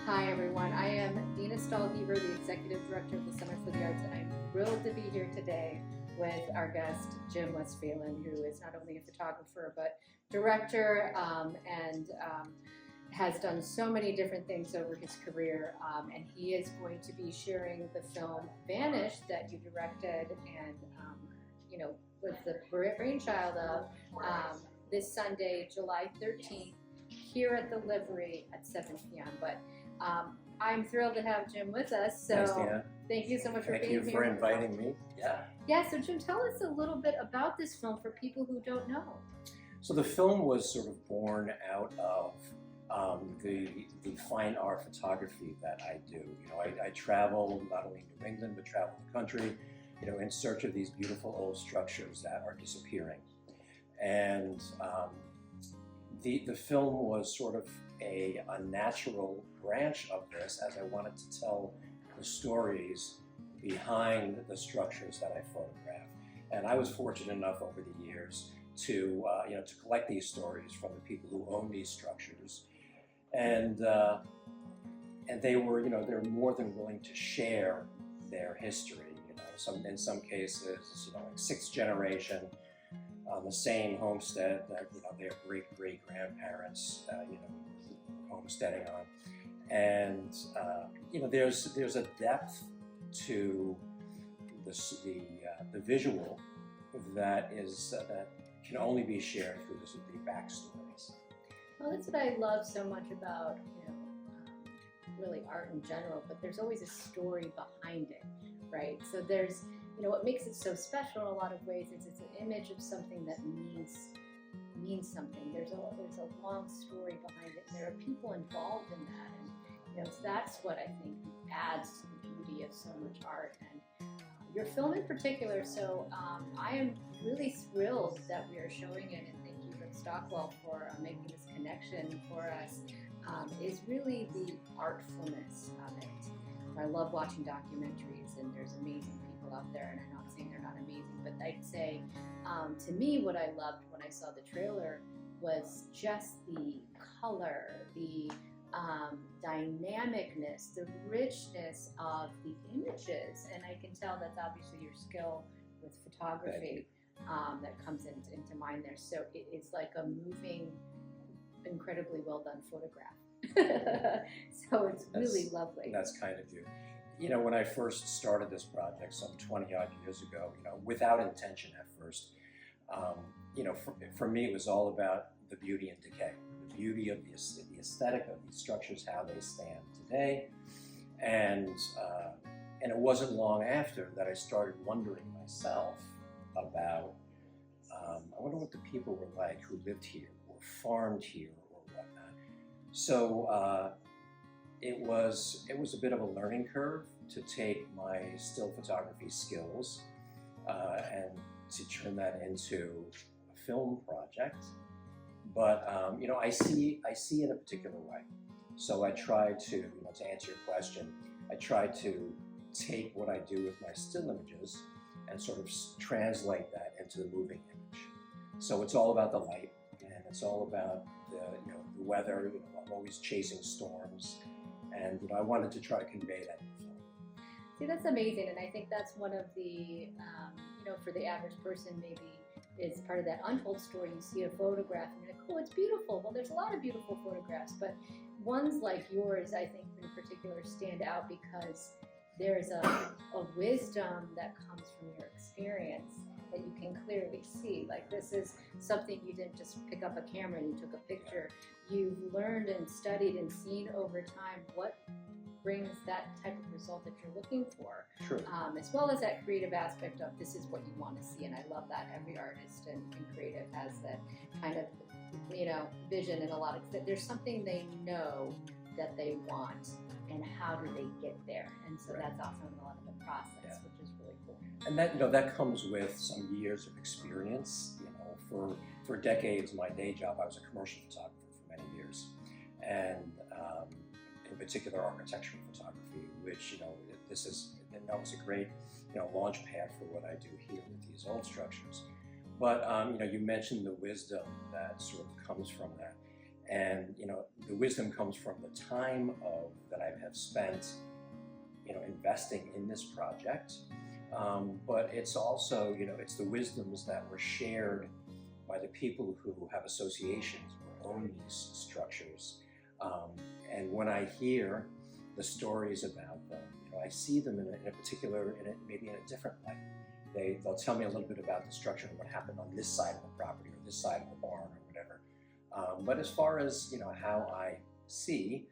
Hi everyone, I am Dina Stahlheber, the Executive Director of the Center for the Arts, and I'm thrilled to be here today with our guest, Jim Westphalen, who is not only a photographer, but director and has done so many different things over his career, and he is going to be sharing the film Vanish that you directed and was the brainchild of this Sunday, July 13th, here at the Livery at 7 p.m. But I'm thrilled to have Jim with us. So thanks, Dina. Thank you so much for being here. Thank you for inviting me. Yeah, so Jim, tell us a little bit about this film for people who don't know. So the film was sort of born out of the fine art photography that I do. I travel not only New England, but travel the country, in search of these beautiful old structures that are disappearing. And the film was sort of a natural branch of this, as I wanted to tell the stories behind the structures that I photographed. And I was fortunate enough over the years to to collect these stories from the people who own these structures, and they were they're more than willing to share their history. In some cases, like sixth generation on the same homestead that their great grandparents homesteading on, and there's a depth to the visual that can only be shared through the backstories. Well, that's what I love so much about really art in general, but there's always a story behind it, right? So there's what makes it so special in a lot of ways is it's an image of something that means something. There's a long story behind it, and there are people involved in that, and so that's what I think adds to the beauty of so much art, and your film in particular. So I am really thrilled that we are showing it, and thank you, Rick Stockwell, for making this connection for us. Is really the artfulness of it. I love watching documentaries, and there's amazing people out there, and I'm not saying they're not amazing, but I'd say to me what I loved when I saw the trailer was just the color, the dynamicness, the richness of the images, and I can tell that's obviously your skill with photography that comes into mind there. So it's like a moving, incredibly well done photograph. So it's really lovely. That's kind of you. When I first started this project some 20 odd years ago, without intention at first, for me it was all about the beauty and decay, the beauty of the aesthetic of these structures, how they stand today, and it wasn't long after that I started wondering myself about I wonder what the people were like who lived here or farmed here or whatnot. So it was a bit of a learning curve to take my still photography skills and to turn that into a film project. But I see it a particular way. So I try to answer your question, I try to take what I do with my still images and sort of translate that into the moving image. So it's all about the light, and it's all about the weather. I'm always chasing storms, and I wanted to try to convey that in the film. See, that's amazing, and I think that's one of the for the average person maybe is part of that untold story. You see a photograph and you're like, oh, it's beautiful. Well, there's a lot of beautiful photographs, but ones like yours, I think in particular, stand out because there's a wisdom that comes from your experience that you can clearly see. Like, this is something you didn't just pick up a camera and you took a picture. You've learned and studied and seen over time what brings that type of result that you're looking for. Sure. As well as that creative aspect of this is what you want to see, and I love that every artist and creative has that kind of vision, and a lot of there's something they know that they want, and how do they get there, and so that's often a lot of the process, which is really cool. And that comes with some years of experience. For decades, my day job, I was a commercial photographer for many years, and in particular architectural photography, which that was a great launch pad for what I do here with these old structures. But you mentioned the wisdom that sort of comes from that, And the wisdom comes from the time that I have spent investing in this project, but it's also it's the wisdoms that were shared by the people who have associations or own these structures. And when I hear the stories about them, I see them in a particular, maybe in a different light. They'll tell me a little bit about the structure and what happened on this side of the property or this side of the barn or whatever. But as far as how I see,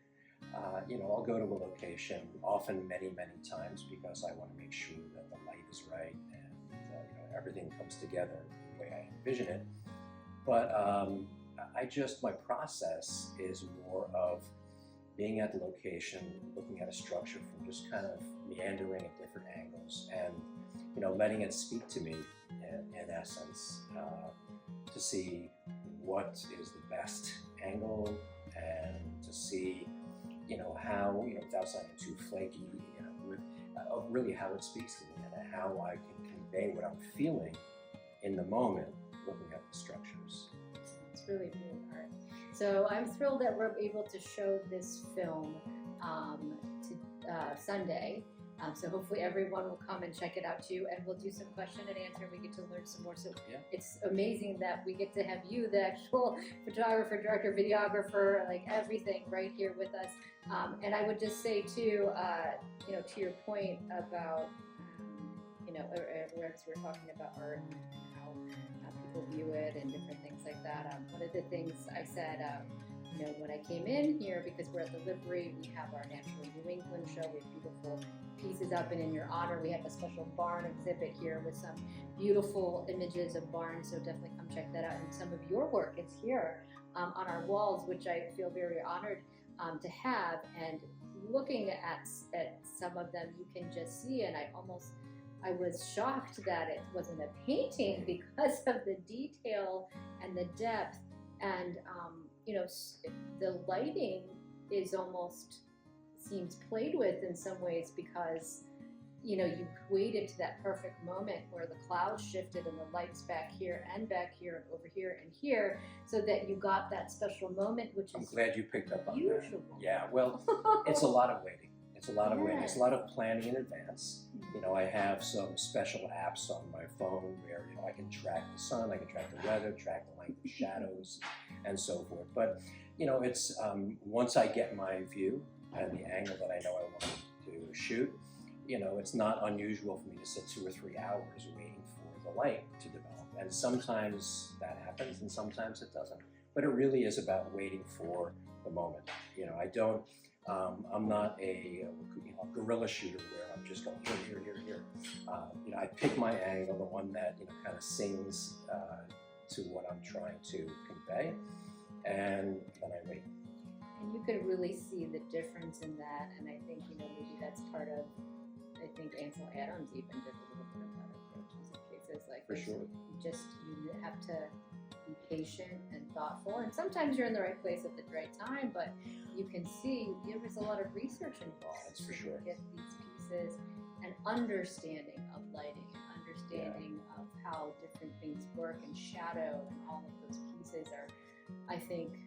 I'll go to a location often many times because I want to make sure that the light is right and everything comes together the way I envision it. But my process is more of being at the location, looking at a structure from just kind of meandering at different angles and letting it speak to me in essence, to see what is the best angle and to see how without sounding too flaky, really how it speaks to me and how I can convey what I'm feeling in the moment looking at the structures. It's really art. So I'm thrilled that we're able to show this film Sunday. So hopefully everyone will come and check it out too, and we'll do some question and answer. We get to learn some more. So yeah. It's amazing that we get to have you, the actual photographer, director, videographer, like everything right here with us. And I would just say too, to your point about, as we're talking about art and how people view it and different things like that. One of the things I said, when I came in here, because we're at the livery, we have our Natural New England show. We have beautiful pieces up, and in your honor, we have a special barn exhibit here with some beautiful images of barns. So definitely come check that out. And some of your work is here on our walls, which I feel very honored to have. And looking at some of them, you can just see, and I was shocked that it wasn't a painting because of the detail and the depth. And the lighting is almost seems played with in some ways because you waited to that perfect moment where the clouds shifted and the lights back here and over here and here, so that you got that special moment, which is I'm glad you picked up on beautiful. that. Yeah, well, it's a lot of waiting. It's a lot of waiting. It's a lot of planning in advance. I have some special apps on my phone where I can track the sun, I can track the weather, track the length of shadows, and so forth. But it's once I get my view and the angle that I know I want to shoot, it's not unusual for me to sit 2 or 3 hours waiting for the light to develop. And sometimes that happens, and sometimes it doesn't. But it really is about waiting for the moment. I don't. I'm not a guerrilla shooter where I'm just going here. I pick my angle, the one that kind of sings to what I'm trying to convey, and then I wait. And you could really see the difference in that, and I think maybe that's part of. I think Ansel Adams even did a little bit of that approach in some cases. Like for sure, you have to be patient and thoughtful, and sometimes you're in the right place at the right time, but you can see there was a lot of research involved. That's for sure. To get these pieces and understanding of lighting, and understanding of how different things work, and shadow, and all of those pieces are, I think,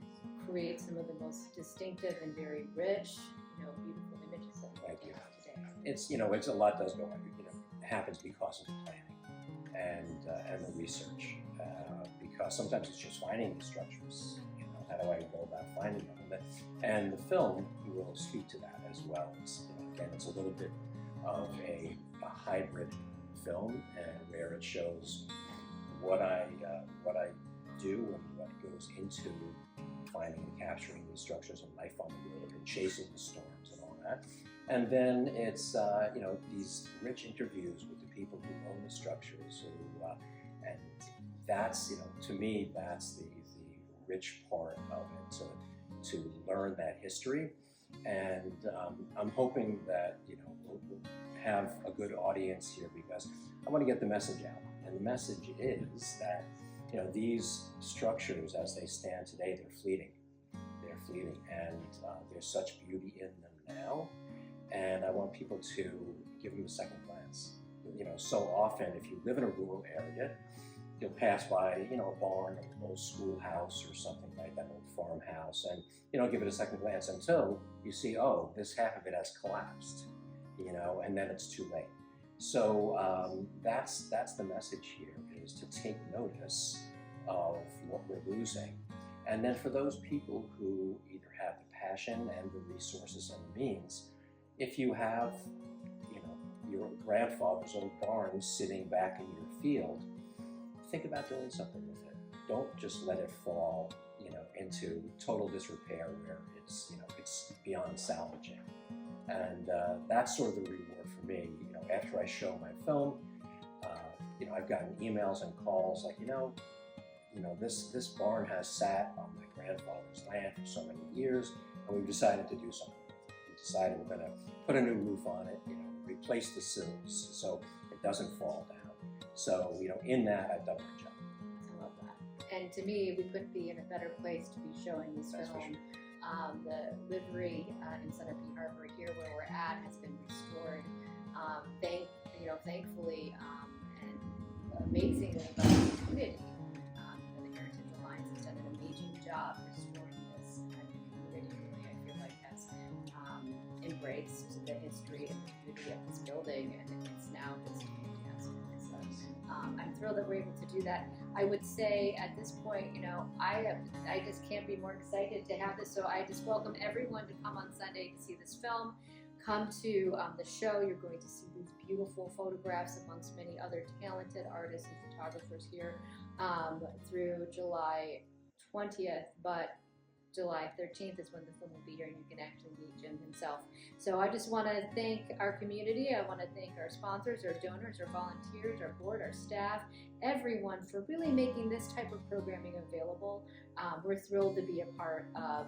create some of the most distinctive and very rich, beautiful images that we have today. It's it's a lot does go on. It happens because of the planning and the research. Because sometimes it's just finding the structures. How do I go about finding them? And the film will speak to that as well. Again, it's a little bit of a hybrid film, and where it shows what I do and what goes into finding and capturing these structures of life on the road and chasing the storms and all that. And then it's these rich interviews with the people who own the structures, and that's to me that's the rich part of it, to learn that history. And I'm hoping that we'll have a good audience here, because I want to get the message out. And the message is that these structures, as they stand today, they're fleeting. They're fleeting, and there's such beauty in them now. And I want people to give them a second glance. So often, if you live in a rural area, you'll pass by, a barn, or an old schoolhouse, or something like right? That old farmhouse, and you don't give it a second glance until you see, oh, this half of it has collapsed, you know, and then it's too late. So that's the message here, is to take notice of what we're losing. And then for those people who either have the passion and the resources and the means, if you have, you know, your grandfather's old barn sitting back in your field, think about doing something with it. Don't just let it fall, you know, into total disrepair where it's, you know, it's beyond salvaging. And that's sort of the reward for me. You know, after I show my film, you know, I've gotten emails and calls like, you know, this barn has sat on my grandfather's land for so many years, and we've decided to do something with it. We decided we're going to put a new roof on it, you know, replace the sills so it doesn't fall down. So, you know, in that, I've done my job. I love that. And to me, we couldn't be in a better place to be showing this That's film. for sure. The livery in Centerville Harbor here where we're at has been restored. Thankfully and amazingly by the community. The Heritage Alliance has done an amazing job restoring this, and the community really, I feel like, has embraced the history and the beauty of this building, and it's now just fantastic. So I'm thrilled that we're able to do that. I would say at this point, you know, I just can't be more excited to have this. So I just welcome everyone to come on Sunday to see this film. Come to the show. You're going to see these beautiful photographs amongst many other talented artists and photographers here through July 20th. But July 13th is when the film will be here, and you can actually meet Jim himself. So I just want to thank our community. I want to thank our sponsors, our donors, our volunteers, our board, our staff, everyone for really making this type of programming available. We're thrilled to be a part of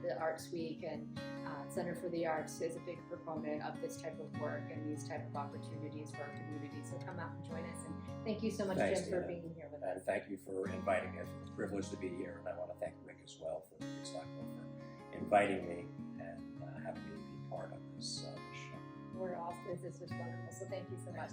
the Arts Week, and Center for the Arts is a big proponent of this type of work and these type of opportunities for our community. So come out and join us. And thank you so much, Thanks, Jim, for Dina. being here with us. And thank you for inviting me. It's a privilege to be here, and I want to thank Rick as well for inviting me and having me be part of this show. We're off. This was wonderful. So thank you so much.